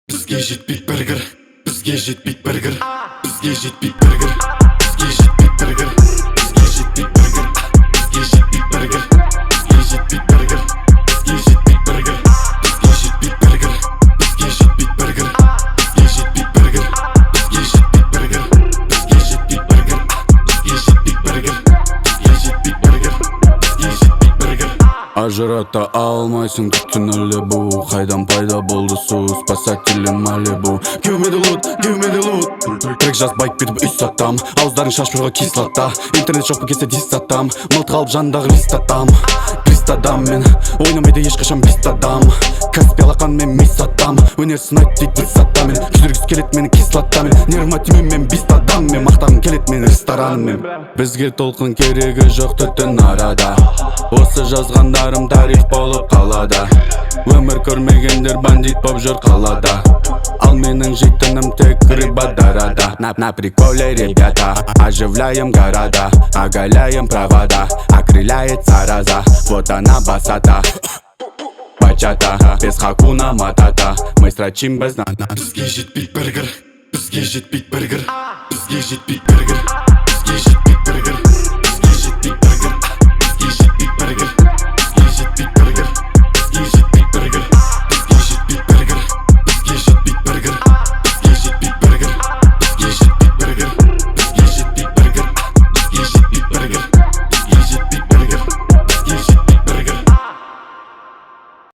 Бізге жетпейді біргір, бізге жетпейді біргір, бізге жетпейді біргір, бізге жетпейді біргір, бізге жетпейді біргір, бізге жетпейді біргір, бізге жетпейді біргір, бізге жетпейді біргір, бізге жетпейді біргір, бізге жетпейді біргір, бізге жетпейді біргір, бізге жетпейді біргір, бізге жетпейді біргір, бізге жетпейді біргір, бізге жетпейді біргір, бізге жетпейді біргір. Ажырата алмайсың түтін Алибу. Қайдан пайда болды су, спасатели Малибу. Give me the loot, give me the loot. Трек жазбайып кетіп үй сатам, ауыздарын шашпырға кислота. Интернет жоқ па кесе дис сатам, мылт қалып жандағы лист атам. Прист адам мен, ойнамайды ешқашан бист адам. Каспи алақан мен мис атам, өнер сынайды дейді дис атам. Күйдіргісі келет мені кислотамен, нерватимен мен бист адам. Мен мақтағым келет мен ресторанмен. Бізге толқын керегі жоқ түтін арада. Осы жазғандарым тарих болып қалады. Өмір көрмегендер бандит боп жүр қалада. Ал менің жейтінім тек рыбадарада. На приколе, ребята, оживляем города, оголяем провода, окрыляет зараза. Вот она басата, бачата, без хакуна матата. Мы строчим без нана. Бізге жетпейді біргір, бізге жетпейді біргір, бізге жетпейді біргір.